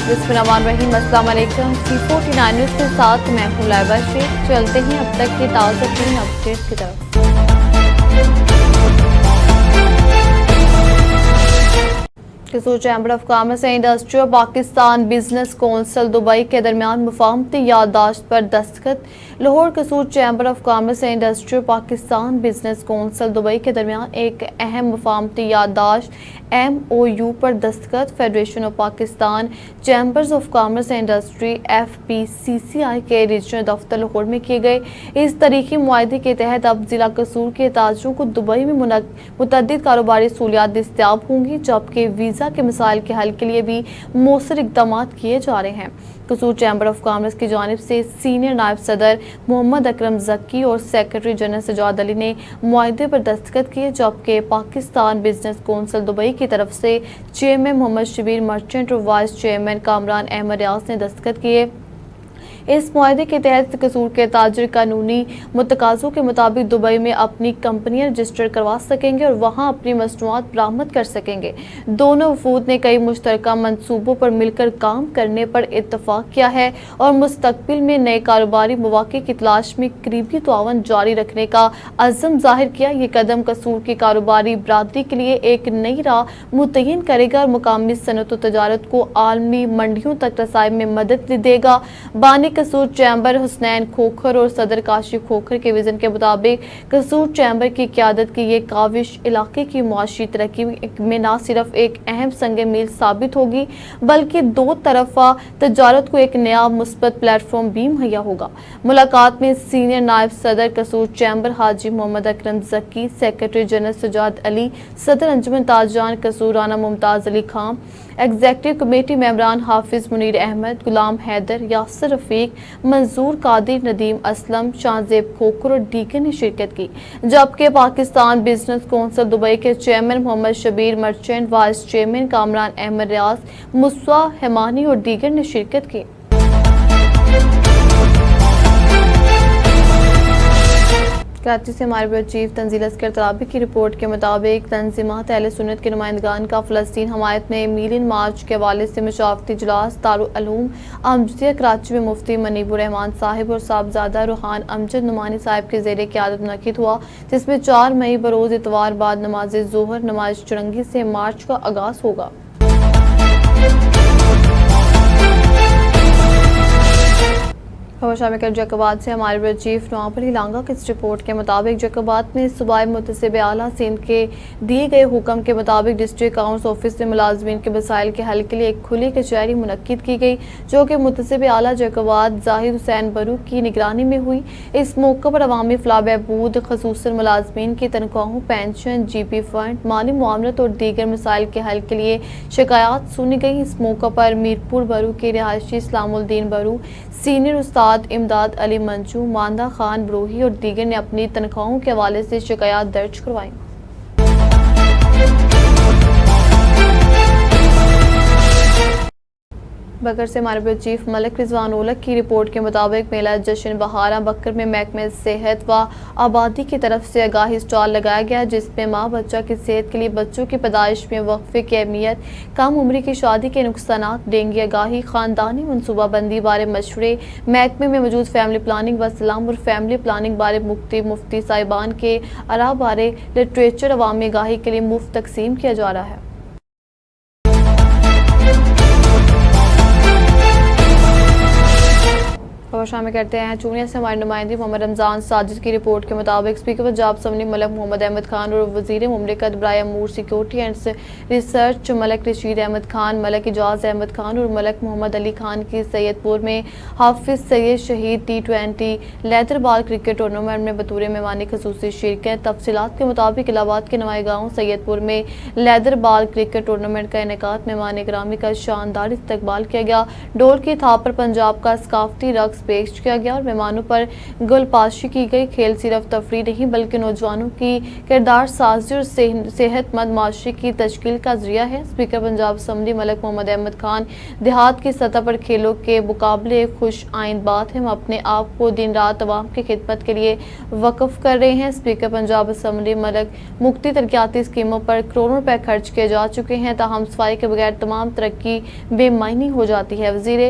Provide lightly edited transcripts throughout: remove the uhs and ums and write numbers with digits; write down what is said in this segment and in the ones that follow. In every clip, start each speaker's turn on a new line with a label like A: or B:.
A: बिस्मिल्लाहिर्रहमानिर्रहीम। अस्सलाम वालेकुम। C49 न्यूज़ के साथ मैं हूं लाइबा शेख। चलते हैं अब तक की ताज़ा तीन अपडेट की तरफ। कसूर chamber of commerce and industry और पाकिस्तान बिजनेस कौंसिल दुबई के दरमियान मुफाहमती याददाश्त पर दस्तखत। लाहौर कसूर chamber of commerce and industry और पाकिस्तान बिजनेस कौंसिल दुबई के दरमियान एक अहम मुफाहमती याददाश्त MOU पर दस्तखत। Federation of Pakistan chambers of commerce and industry FPCCI के रीजनल दफ्तर लाहौर में किए गए इस तारीखी मुआहदे के तहत अब जिला कसूर के ताजरों को दुबई में मुतअद्दिद कारोबारी सहूलियात दस्तयाब होंगी, जबकि वीज़ा के मसाइल के हल के लिए भी मौसर इक़दाम किए जा रहे हैं। कसूर चैम्बर ऑफ कॉमर्स की जानिब से सीनियर नायब सदर मोहम्मद अकरम जक्की और सेक्रेटरी जनरल सजाद अली ने मुआहदे पर दस्तखत किए, जबकि पाकिस्तान बिजनेस कौंसिल दुबई की तरफ से चेयरमैन मोहम्मद शबीर मर्चेंट और वाइस चेयरमैन कामरान अहमद रियाज ने दस्तखत किए। इस मुआहदे के तहत कसूर के ताजिर कानूनी मुतकाज़ों के मुताबिक दुबई में अपनी कंपनियां रजिस्टर करवा सकेंगे और वहां अपनी मसनूआत बरामद कर सकेंगे। दोनों वफूद ने कई मुश्तरका मंसूबों पर मिलकर काम करने पर इत्तफाक किया है और मुस्तकबिल में नए कारोबारी मौक़े की तलाश में करीबी ताउन जारी रखने का अज़्म ज़ाहिर किया। ये कदम कसूर की कारोबारी बरादरी के लिए एक नई राह मुतय्यन करेगा और मुकामी सनअत व तजारत को आलमी मंडियों तक रसाई में मदद देगा। बानी कसूर चैम्बर हुसनैन खोखर और सदर काशिफ खोखर के विजन के मुताबिक कसूर चैम्बर की क़यादत की ये काविश इलाके की मुआशी तरक्की में न सिर्फ एक अहम संग मील साबित होगी, बल्कि दो तरफा तजारत को एक नया मुस्बत प्लेटफॉर्म भी मुहैया होगा। मुलाकात में सीनियर नायब सदर कसूर चैम्बर हाजी Mohammad Akram jockey, secretary general Sajjad Ali, सदर अंजुमन ताजरान कसूर राना मुमताज़ अली खान, एग्जीक्यूटिव कमेटी मेंबरान हाफिज मुनीर अहमद, गुलाम हैदर, यासिर रफीक, मंजूर कादिर, नदीम असलम, शाहजेब खोखर और दीगर ने शिरकत की, जबकि पाकिस्तान बिजनेस कौंसिल दुबई के chairman Mohammad Shabbir merchant, vice chairman Kamran Ahmed Riaz, Muswa Hemani और दीगर ने शिरकत की। कराची से हमारे ब्यूरो चीफ तंजील अस्कर तराबी की रिपोर्ट के मुताबिक तंजीमात अहले सुन्नत के नुमाइंदगान का फ़लस्तीन हमायत में मिलियन मार्च के हवाले से मशावरती इजलास दारुल उलूम अमजदिया कराची में मुफ्ती मनीबुर रहमान साहिब और साहबजादा रूहान अमजद नुमानी साहिब के ज़ेरे क़यादत मुनक़िद हुआ, जिसमें 4 मई बरोज़ इतवार बाद नमाज ज़ोहर नमाज चुरंगी से मार्च का आगाज़ होगा। खबर शामिल कर जैकोबाद से हमारे ब्यूरो चीफ नवाब अली लांगा की इस रिपोर्ट के मुताबिक जैकोबाद में सूबाई मुतसिब आला सिंध के दिए गए हुक्म के मुताबिक डिस्ट्रिक्ट अकाउंट्स ऑफिस से मुलाजमीन के मसाइल के हल के लिए एक खुली कचहरी मुनक्किद की गई, जो कि मुतसिब आला जैकोबाद जाहिद हुसैन बरू की निगरानी में हुई। इस मौके पर अवामी फलाह बहबूद खसूसन मुलाजमीन की तनख्वाहों, पेंशन, GP फंड, माली मुआवनत और दीगर मसाइल के हल के लिए शिकायत सुनी गई। इस मौके पर मीरपुर बरू के रिहायशी इस्लामुद्दीन बरू, सीनियर उस्ताद इमदाद अली मंजू, मांदा खान बरोही और दीगर ने अपनी तनख्वाहों के हवाले से शिकायत दर्ज करवाई। बकर से हमारे ब्यूरो चीफ मलिक रिजवान ओलक की रिपोर्ट के मुताबिक मेला जश्न बहारा बकर में महकमे सेहत व आबादी की तरफ से आगाही स्टॉल लगाया गया, जिसमें माँ बच्चा की सेहत के लिए बच्चों की पैदाइश में वक्फे की अहमियत, कम उम्री की शादी के नुकसानात, डेंगू आगाही, खानदानी मनसूबाबंदी बारे मशवरे, महकमे में मौजूद फैमिली प्लानिंग व सलाम और फैमिली प्लानिंग बारे मुफ्ती साहिबान के आरा बारे लिटरेचर अवामी आगाही के लिए मुफ्त तकसीम किया जा रहा है। खबर शामिल करते हैं चूनिया से हमारे नुमाइंदी मोहम्मद रमजान साजिद की रिपोर्ट के मुताबिक स्पीकर पंजाब असम्बली मलिक मोहम्मद अहमद खान और वजीर मुमलिकत बराए अमूर security and research Malik Rasheed Ahmed Khan, Malik Ijaz Ahmed Khan और मलिक मोहम्मद अली खान की सैयदपुर में हाफिज सैयद शहीद T20 leather ball cricket tournament में बतौर मेहमानी खसूसी शिरकत। तफसीलात के मुताबिक इलाहाबाद के नवाई गाँव सैयदपुर में लेदर बॉल क्रिकेट टूर्नामेंट का इनेकाद मेहमान ग्रामी का शानदार इस्तकबाल किया गया। डोल की थाप पर पंजाब का सकाफती रक्स پیش کیا گیا اور مہمانوں پر گل پاشی کی گئی۔ کھیل صرف تفریح نہیں بلکہ نوجوانوں کی کردار سازی اور صحت مند معاشرے کی تشکیل کا ذریعہ ہے۔ اسپیکر پنجاب اسمبلی ملک محمد احمد خان دیہات کی سطح پر کھیلوں کے مقابلے ایک خوش آئند بات ہے۔ ہم اپنے آپ کو دن رات عوام کی خدمت کے لیے وقف کر رہے ہیں۔ اسپیکر پنجاب اسمبلی ملک مختلف ترقیاتی اسکیموں پر کروڑوں روپے خرچ کیے جا چکے ہیں، تاہم صفائی کے بغیر تمام ترقی بے معنی ہو جاتی ہے۔ وزیر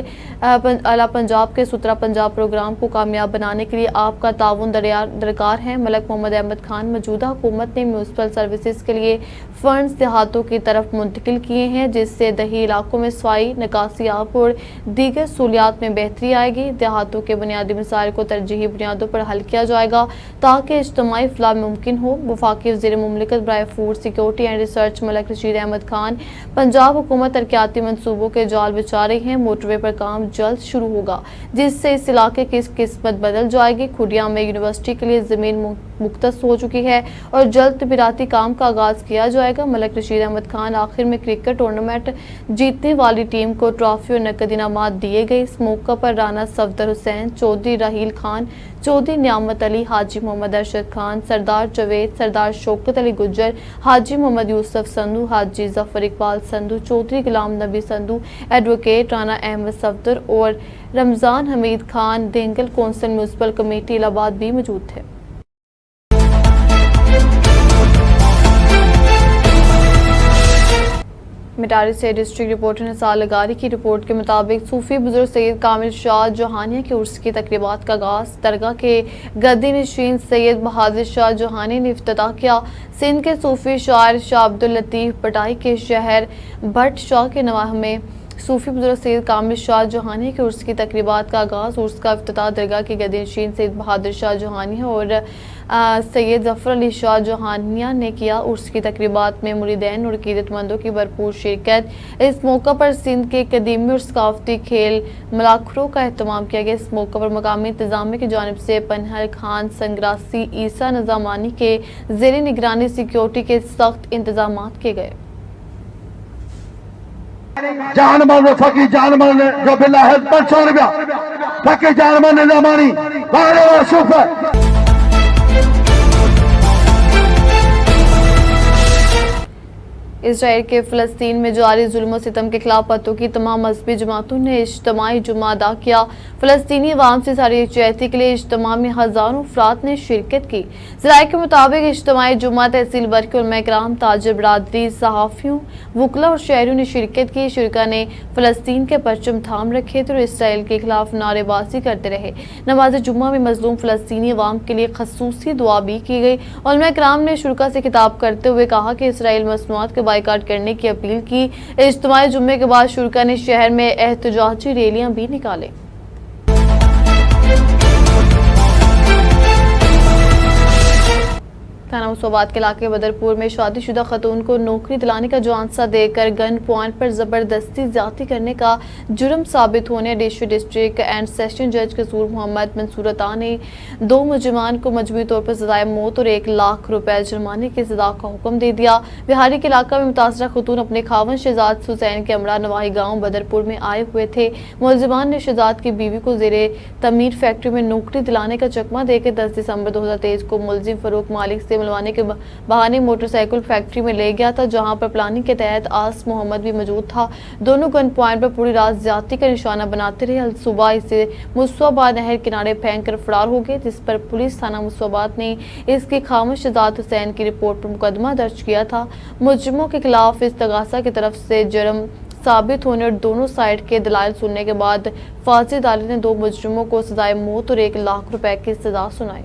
A: اعلیٰ پنجاب کے ستھرا پنجاب پروگرام کو کامیاب بنانے کے لیے آپ کا تعاون درکار ہے۔ ملک محمد احمد خان موجودہ حکومت نے میونسپل سروسز کے لیے فنڈز دیہاتوں کی طرف منتقل کیے ہیں، جس سے دیہی علاقوں میں صفائی، نکاسی آب اور دیگر سہولیات میں بہتری آئے گی۔ دیہاتوں کے بنیادی مسائل کو ترجیحی بنیادوں پر حل کیا جائے گا تاکہ اجتماعی فلاح ممکن ہو۔ وفاقی وزیر مملکت برائے فوڈ سیکورٹی اینڈ ریسرچ ملک رشید احمد خان پنجاب حکومت ترقیاتی منصوبوں کے جال بچھا رہی ہے۔ موٹر وے پر کام جلد شروع ہوگا جس سے اس علاقے کی قسمت بدل جائے گی۔ کھڈیاں میں یونیورسٹی کے لیے زمین مختص ہو چکی ہے اور جلد تعمیراتی کام کا آغاز کیا جائے گا۔ ملک رشید احمد خان آخر میں کرکٹ ٹورنامنٹ جیتنے والی ٹیم کو ٹرافی اور نقد انعامات دیے گئے۔ اس موقع پر رانا صفدر حسین، چودھری راحیل خان، چودھری نعمت علی، حاجی محمد ارشد خان، سردار جاوید، سردار شوکت علی گجر، حاجی محمد یوسف سندھو، حاجی ظفر اقبال سندھو، چودھری غلام نبی سندھو، ایڈوکیٹ رانا احمد صفدر اور رمضان حمید خان دینگل کونسل میونسپل کمیٹی الہ آباد بھی موجود تھے۔ مٹاری سے ڈسٹرکٹ رپورٹر نثار لغاری کی رپورٹ کے مطابق صوفی بزرگ سید کامل شاہ جوہانیہ کے عرس کی تقریبات کا آغاز درگاہ کے گدی نشین سید بہادر شاہ جوہانی نے افتتاح کیا۔ سندھ کے صوفی شاعر شاہ عبداللطیف بٹائی کے شہر بھٹ شاہ کے نواح میں صوفی بزرگ سید کامل شاہ جوہانی کے عرس کی تقریبات کا آغاز عرس کا افتتاح درگاہ کے گدی نشین سید بہادر شاہ جوہانیہ اور سید ظفر علی شاہ جوہانیہ نے کیا۔ عرس کی تقریبات میں مریدین اور عقیدت مندوں کی بھرپور شرکت۔ اس موقع پر سندھ کے قدیمی اور ثقافتی کھیل ملاکھروں کا اہتمام کیا گیا۔ اس موقع پر مقامی انتظامیہ کی جانب سے پنہل خان سنگراسی عیسیٰ نظامانی کے زیر نگرانی سیکیورٹی کے سخت انتظامات کیے گئے۔
B: جان مان فقی جان مان جو باللہ ہے 500 روپیہ فقی جان مان نظامانی بارے و شوف
A: اسرائیل کے فلسطین میں جاری ظلم و ستم کے خلاف پتوں کی تمام مذہبی جماعتوں نے اجتماعی جمعہ ادا کیا۔ فلسطینی عوام سے ساری یکجہتی کے لیے اجتماع میں ہزاروں افراد نے شرکت کی۔ ذرائع کے مطابق اجتماعی جمعہ تحصیل بر کے علماء کرام، تاجر برادری، صحافیوں، وکلاء اور شہریوں نے شرکت کی۔ شرکاء نے فلسطین کے پرچم تھام رکھے تھے اور اسرائیل کے خلاف نعرے بازی کرتے رہے۔ نماز جمعہ میں مظلوم فلسطینی عوام کے لیے خصوصی دعا بھی کی گئی۔ علماء کرام نے شرکاء سے خطاب کرتے ہوئے کہا کہ اسرائیل مصنوعات کے بائیکاٹ کرنے کی اپیل کی۔ اجتماعی جمعے کے بعد شرکاء نے شہر میں احتجاجی ریلیاں بھی نکالیں۔ تھانہ مسعود کے علاقے بدرپور میں شادی شدہ خاتون کو نوکری دلانے کا جھانسہ دے کر گن پوائنٹ پر زبردستی زیادتی کرنے کا جرم ثابت ہونے ایڈیشو ڈسٹرکٹ اینڈ سیشن جج قصور محمد منصور عطا نے 2 ملزمان کو مجموعی طور پر سزائے موت اور 1 لاکھ روپے جرمانے کی سزا کا حکم دے دیا۔ بہاری کے علاقہ میں متاثرہ خاتون اپنے خاوند شہزاد حسین کے ہمراہ نواحی گاؤں بدرپور میں آئے ہوئے تھے۔ ملزمان نے شہزاد کی بیوی کو زیر تعمیر فیکٹری میں نوکری دلانے کا چکمہ دے کے 10 دسمبر 2023 کو ملزم فروخت مالک سے ملوانے کے بہانے موٹر سائیکل فیکٹری میں لے گیا تھا، جہاں پر پلاننگ کے تحت آس محمد بھی موجود تھا۔ دونوں گن پوائنٹ پر پوری رات زیادتی کا نشانہ بناتے رہے۔ صبح اسے مسعود نہر کنارے پھینک کر فرار ہو گئے، جس پر پولیس تھانہ مسعود نے اس کے خاوند شہزاد حسین کی رپورٹ پر مقدمہ درج کیا تھا۔ ملزموں کے خلاف استغاثہ کی طرف سے جرم ثابت ہونے اور دونوں سائڈ کے دلائل سننے کے بعد فاضل عدالت نے 2 مجرموں کو سزائے موت اور 1 لاکھ روپے کی سزا سنائی۔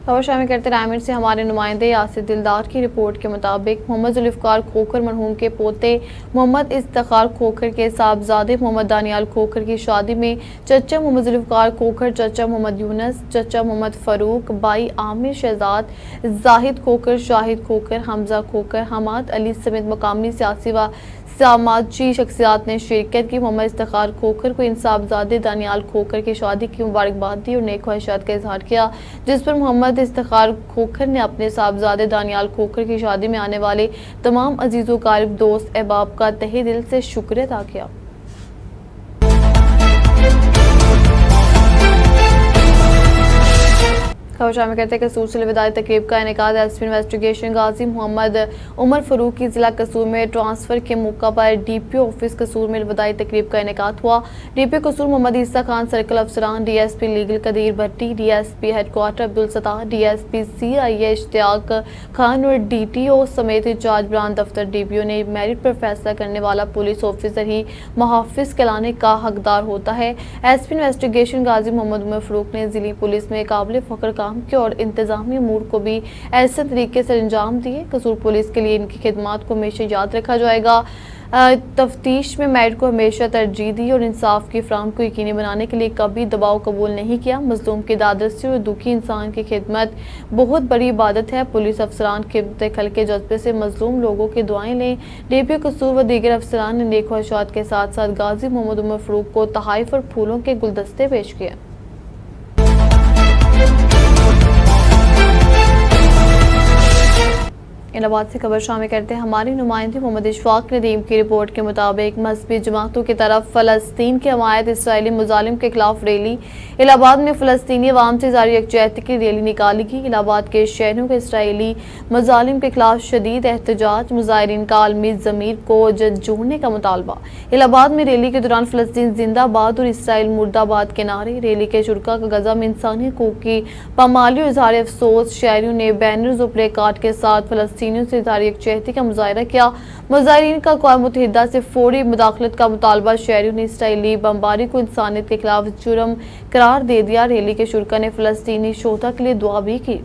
A: خبر شامل کرتے رائمنڈ سے ہمارے نمائندے یاسر دلدار کی رپورٹ کے مطابق محمد ذوالفقار کھوکھر مرحوم کے پوتے محمد افتخار کھوکھر کے صاحبزادے محمد دانیال کھوکھر کی شادی میں چچا محمد ذوالفقار کھوکھر، چچا محمد یونس، چچا محمد فاروق، بھائی عامر شہزاد، زاہد کھوکھر، شاہد کھوکھر، حمزہ کھوکھر، حماد علی سمیت مقامی سیاسی و समाजी शख्सियात ने शिरकत की। मोहम्मद इफ्तिखार खोखर को इंसाफजादे दानियाल खोखर की शादी की मुबारकबाद दी और नेक ख्वाहिशात का इजहार किया, जिस पर मोहम्मद इफ्तिखार खोखर ने अपने साहबजादे दानियाल खोखर की शादी में आने वाले तमाम अजीज़ो क़रीब दोस्त अहबाब का तहे दिल से शुक्र अदा किया। खबर शामिल करते हैं कसूर से विदाई तकरीब का इनेकाद एसपी इन्वेस्टिगेशन गाजी मोहम्मद उमर फरूक की जिला कसूर में ट्रांसफर के मौका पर डीपीओ ऑफिस कसूर में विदाई तकरीब का इनेकाद हुआ। डीपीओ कसूर मोहम्मद ईसा खान सर्कल अफसरान, DSP legal Qadeer Bhatti, DSP headquarter Abdul Sattar, DSP CIA Ishtiaq Khan और डीटीओ समेत इंचार्ज ब्रांच दफ्तर डीपीओ ने मेरिट पर फैसला करने वाला पुलिस ऑफिसर ही मुहाफिज कहलाने का हकदार होता है। एसपी इन्वेस्टिगेशन गाजी मोहम्मद उमर फरूक ने जिली पुलिस में काबिल फख्र काम किया और इंतजामी अमूर को भी ऐसे तरीके से अंजाम दिए। कसूर पुलिस के लिए इनकी खिदमात को हमेशा याद रखा जाएगा। तफ्तीश में मेरिट को हमेशा तरजीह दी और इंसाफ की फ्राहम को यकीनी बनाने के लिए कभी दबाव कबूल नहीं किया। मजलूम की दादरसी और दुखी इंसान की खिदमत बहुत बड़ी इबादत है। पुलिस अफसरान खिदमत खल के जज्बे से मजलूम लोगों की दुआएं लें। डीपीओ कसूर व दीगर अफसरान ने नेक ख्वाहिशात के साथ साथ गाजी मोहम्मद उमर फरूक को तहाइफ और फूलों के गुलदस्ते पेश किए। इलाहाबाद से खबर शामिल करते हैं हमारी नुमाइंदे मोहम्मद इशफाक नदीम की रिपोर्ट के मुताबिक मजहबी जमातों की तरफ फ़लस्तीन की हमायत इसराइली मुजालिम के खिलाफ रैली। इलाहाबाद में फ़लस्तीनी अवाम से जारी यकजहती की रैली निकाली गई। इलाहाबाद के शहरों के इसराइली मुजालिम के खिलाफ शदीद एहतजाज, मुजाहिरीन का आलमी ज़मीर को जोड़ने का मुतालबा। इलाहाबाद में रैली के दौरान फ़लस्तीन जिंदाबाद और इसराइल मुर्दाबाद के नारे। रैली के शुरका का गज़ा में इंसानी हकूक़ की पामाली और इज़हार अफसोस। शहरियों ने बैनर्स और प्ले कार्ड के साथ फ़लस्तीनियों से इज़हार यकजहती का मुजाहरा किया। मुजाहिरीन का अक़वाम मुत्तहिदा से फौरी मुदाखलत का मुतालबा। शहरियों ने इसराइली बमबारी को इंसानियत के खिलाफ जुर्म करार दे दिया। रैली के शुरका ने फ़लस्तीनी शोहदा के लिए दुआ भी की।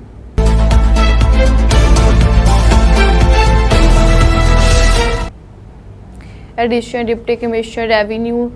A: एडिशनल डिप्टी कमिश्नर रेवेन्यू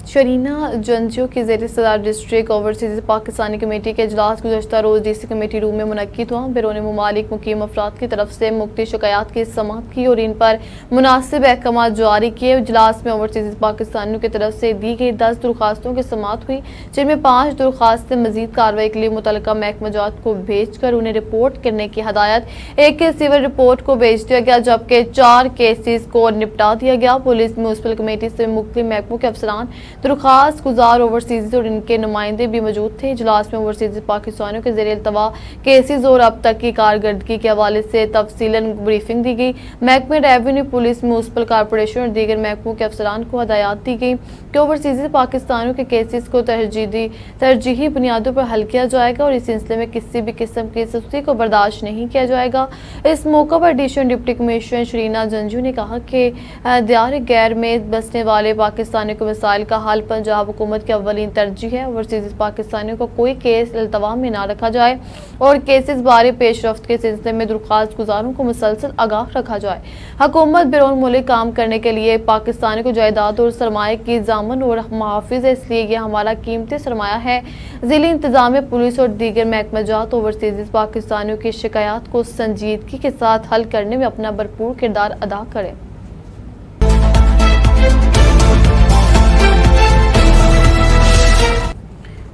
A: शरीना जंजियो की ज़ेर सदार डिस्ट्रिक्ट ओवरसीज पाकिस्तानी कमेटी के इजलास गुज़श्ता रोज़ डीसी कमेटी रूम में मुनक्किद हुआ। बैरून मुमालिक मुकीम अफराद की तरफ से मुख्तलिफ शिकायत की समाअत की और इन पर मुनासिब अहकाम जारी किए। इजलास में ओवरसीज पाकिस्तानियों की तरफ से दी गई 10 दरख्वास्तों की समाअत हुई, जिनमें 5 दरख्वास्तें मजीद कार्रवाई के लिए मुतल्लिका महकमा जात को भेज कर उन्हें रिपोर्ट करने की हदायत। एक के सिविल रिपोर्ट को भेज दिया गया, जबकि 4 केसेस को निपटा दिया गया। पुलिस म्यूनसिपल कमेटी से मुख्तलिफ महकमों के अफसरान, दरख्वास्त गुजार, ओवरसीज और इनके नुमाइंदे भी मौजूद थे। इजलास में ओवरसीज पाकिस्तानियों के ज़ेर इल्तवा केसेस और अब तक की कारकर्दगी के हवाले से तफसीलन ब्रीफिंग दी गई। महकमे रेवेन्यू, पुलिस, म्यूनसिपल कॉरपोरेशन और दीगर महकमों के अफसरान को हदायत दी गई कि ओवरसीज पाकिस्तानियों के केसेस को तरजीही बुनियादों पर हल किया जाएगा और इस सिलसिले में किसी भी किस्म की सुस्ती को बर्दाश्त नहीं किया जाएगा। इस मौके पर एडिशनल डिप्टी कमिश्नर शरीना जंजू ने कहा कि दियार गैर में बसने वाले पाकिस्तानियों के मसाइल का हल पंजाब हुकूमत की अव्वलीन तरजीह है। ओवरसीज पाकिस्तानियों को कोई केस इल्तवा में ना रखा जाए और केसेस बारे पेशरफ्त के सिलसिले में दरख्वास्त गुजारों को मुसलसल आगाह रखा जाए। हुकूमत बैरून मुल्क काम करने के लिए पाकिस्तानियों को जायदाद और सरमाए की जामन और मुहाफिज है, इसलिए यह हमारा कीमती सरमाया है। जिली इंतजाम, पुलिस और दीगर महकमा जात ओवरसीज पाकिस्तानियों की शिकायत को संजीदगी के साथ हल करने में अपना भरपूर किरदार अदा करें।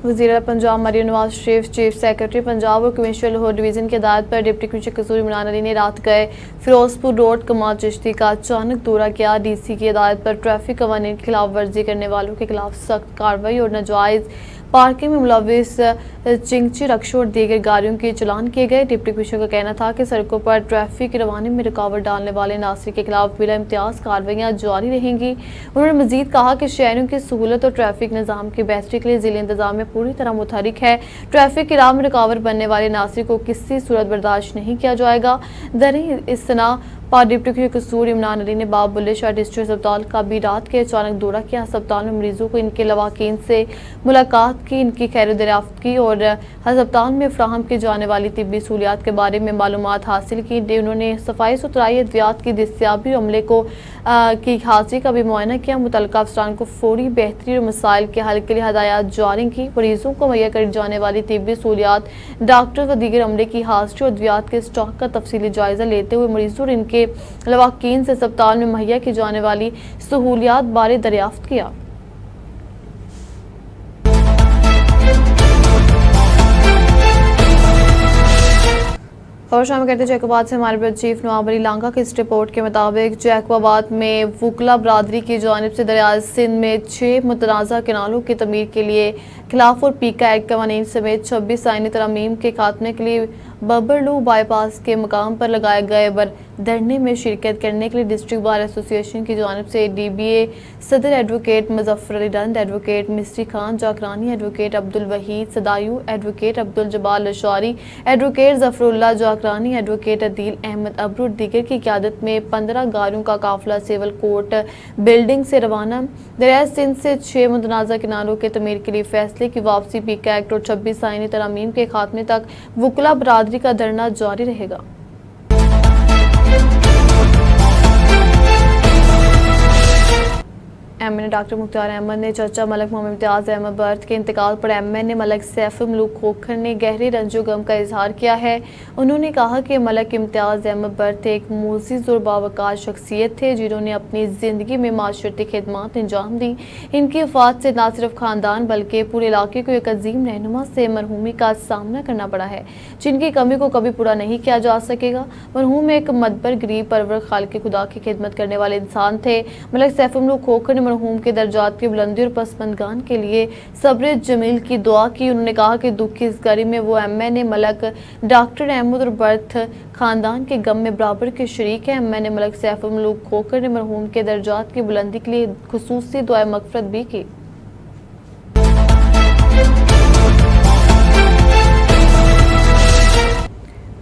A: वज़ीर पंजाब मरियम नवाज शरीफ, चीफ सेक्रेटरी पंजाब और कमिश्नर लाहौर डिवीज़न की हिदायत पर डिप्टी कमिश्नर कसूर इमरान अली ने रात गए फिरोजपुर रोड कमाल चिश्ती का अचानक दौरा किया। डीसी की हिदायत पर ट्रैफिक कवानीन की खिलाफ वर्जी करने वालों के खिलाफ सख्त कार्रवाई और नाजायज़ पार्किंग में मुलविस चिंगची रक्शों और दीगर गाड़ियों के चलान किए गए। डिप्टी कमिश्नर का कहना था कि सड़कों पर ट्रैफिक रवानी में रुकावट डालने वाले नासिर के खिलाफ बिला इम्तियाज कार्रवाइयाँ जारी रहेंगी। उन्होंने मजीद कहा कि शहरों की सहूलत और ट्रैफिक निज़ाम की बेहतरी के लिए जिले इंतजाम में पूरी तरह मुतहरिक है। ट्रैफिक की राह में रुकावट बनने वाले नासिर को किसी सूरत बर्दाश्त नहीं किया जाएगा। दरी इस्तना पर डिप्टी कमिश्नर कसूर इमरान अली ने बाब बुल्ले शाह डिस्ट्रिक्ट अस्पताल का भी रात के अचानक दौरा किया। अस्पताल में मरीजों को इनके लवाकीन से मुलाकात की, इनकी खैर दरियाफ्त की और अस्पताल में फ्राहम की जाने वाली तिब्बी सहूलियात के बारे में मालूमात हासिल की। उन्होंने सफाई सुथराई, अद्वियात की दस्तियाबी अमले को की हाजिरी का भी मुआयना किया। मुतल्लिका अफसरान को फौरी बेहतरी और मसाइल के हल के लिए हदायत जारी की। मरीजों को मुहैया कर जाने वाली तिब्बी सहूलियात, डॉक्टर व दीगर अमले की हाजिरी और अद्वियात के स्टॉक का तफसीली जायजा लेते हुए मरीजों और इनके کے लवाकीन से अस्पताल में मुहैया की जाने वाली सहूलियात बारे दरियाफ्त किया। और शामिल करते जैकोबाद से हमारे ब्यूरो चीफ नवाब अली लांगा की इस रिपोर्ट के मुताबिक जैकोबाद में वकला बरादरी की जानिब से दरियाए सिंध में 6 मुतनाज़ा किनालों की तमीर के लिए खिलाफ और पीका एक्ट कवानीन समेत 26 आईनी तरमीम के खात्मे के लिए बबरलू बाईपास के मकाम पर लगाए गए धरने में शिरकत करने के लिए डिस्ट्रिक्ट बार एसोसिएशन की जानिब से DBA सदर advocate Muzaffar Ali Dand, advocate Misri Khan Zakrani, advocate Abdul Waheed Sadayu, advocate Abdul Jabal Lashari, advocate Zafarullah Zakrani, advocate Adeel Ahmed Abro दीगर की क़यादत में 15 गाड़ियों का काफिला सिविल कोर्ट बिल्डिंग से रवाना। दरियाए सिंध से 6 मुतनाज़ा किनारों के तमीर के लिए फैसले की वापसी, पीका एक्ट और 26 आईनी तरमीम के खात्मे तक वकला बरादरी का धरना जारी रहेगा। MNA डॉक्टर मुख्तार अहमद ने चर्चा मलक मोहम्मद इम्तियाज अहमद बर्थ के इंतकाल पर MNA मलक सैफ मलूक खोखर ने गहरे रंजो गम का इजहार किया है। उन्होंने कहा कि मलक इम्तियाज अहमद बर्थ एक मोअज़्ज़िज़ और बावकार शख्सियत थे जिन्होंने अपनी ज़िंदगी में माशरती खिदमात अंजाम दी। इनकी वफ़ात से न सिर्फ ख़ानदान बल्कि पूरे इलाके को एक अजीम रहनुमा से मरहूमी का सामना करना पड़ा है जिनकी कमी को कभी पूरा नहीं किया जा सकेगा। मरहूम एक मदबर गरीब परवर खालिक खुदा की खिदमत करने वाले इंसान थे। मलक सैफ मलूक खोखर ने मरहूम के दर्जात की बुलंदी और पसमंदगान के लिए सब्र जमील की दुआ की। उन्होंने कहा कि दुख की इस घड़ी में वो MNA मलक डॉक्टर अहमद और बर्थ खानदान के गम में बराबर के शरीक हैं। MNA मलक सैफ मलूक खोखर ने मरहूम के दर्जात की बुलंदी के लिए खुसूसी दुआ मगफरत भी की।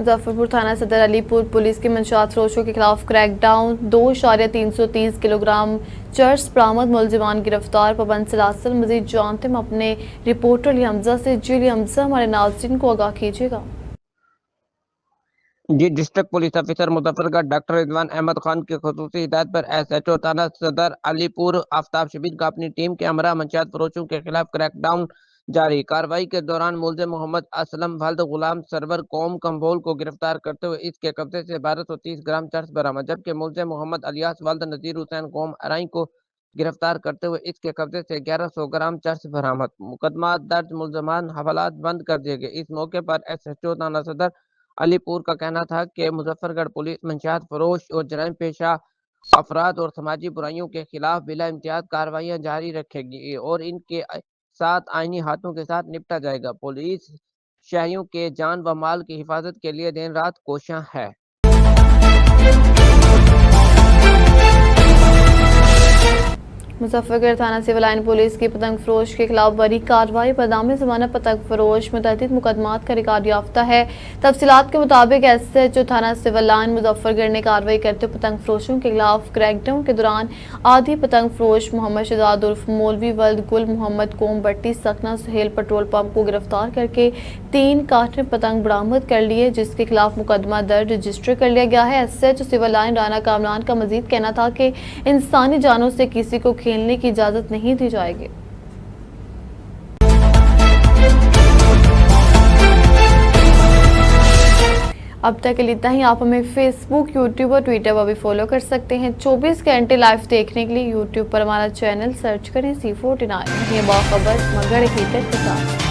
A: मुजफ्फरपुर थाना सदर अलीपुर पुलिस की मंशात फरोशों के खिलाफ क्रैकडाउन, 2.330 किलोग्राम चर्स बरामद, मुलजिमान गिरफ्तार, पाबंद सलासल। मजीद जानते हम अपने रिपोर्टर अली हमजा से। जी अली हमजा, हमारे नाज़रीन को आगाह कीजिएगा।
C: जी, district police officer Muzaffargarh doctor Rizwan Ahmed Khan की खुसूसी हिदायत पर SHO थाना सदर अलीपुर आफ्ताब शबीर का अपनी टीम के हमरा मंशियात फरोशों के खिलाफ क्रैकडाउन जारी। कार्रवाई के दौरान मुलजिम मोहम्मद असलम वल्द गुलाम सरवर कौम कंबोल को गिरफ्तार करते हुए इसके कब्जे से 1230 ग्राम चर्स बरामद, जबकि मुलजिम मोहम्मद अलियास वल्द नजीर हुसैन कौम अराई को गिरफ्तार करते हुए इसके कब्जे से 1100 ग्राम चर्स बरामद। मुकदमा दर्ज, मुलजमान हवालात बंद कर दिए गए। इस मौके पर SHO थाना सदर अलीपुर का कहना था कि मुजफ्फरगढ़ पुलिस मंशियात फरोश और जराइम पेशा अफराद और समाजी बुराइयों के खिलाफ बिला इम्तियाज कार्रवाइयाँ जारी रखेगी और इनके साथ आईनी हाथों के साथ निपटा जाएगा। पुलिस शहरियों के जान व माल की हिफाजत के लिए दिन रात कोशियां है।
A: मुजफ्फरगढ़ थाना सिविल लाइन पुलिस की पतंग फरोश के खिलाफ बड़ी कार्रवाई, बदाम जमानत पतंग फरोश मुतअद्दिद मुकदमात का रिकॉर्ड याफ्ता है। तफसीलात के मुताबिक SHO थाना सिविल लाइन मुजफ्फरगढ़ ने कार्रवाई करते हुए पतंग फरोशों के खिलाफ क्रैकडाउन के दौरान आधी पतंग फरोश मोहम्मद शहजाद उर्फ मौलवी वल्द गुल मोहम्मद कोम बट्टी सकना सुहेल पेट्रोल पंप को गिरफ्तार करके 3 कार्टन पतंग बरामद कर लिए, जिसके खिलाफ मुकदमा दर्ज रजिस्टर कर लिया गया है। SHO civil line Rana Kamran का मजीद कहना था कि इंसानी जानों से किसी को खेलने की इजाजत नहीं दी जाएगी। अब तक के लिए इतना ही। आप हमें फेसबुक, यूट्यूब और ट्विटर पर भी फॉलो कर सकते हैं। 24 घंटे लाइव देखने के लिए यूट्यूब पर हमारा चैनल सर्च करें C49। ये बाखबर मगर हकीकत के साथ।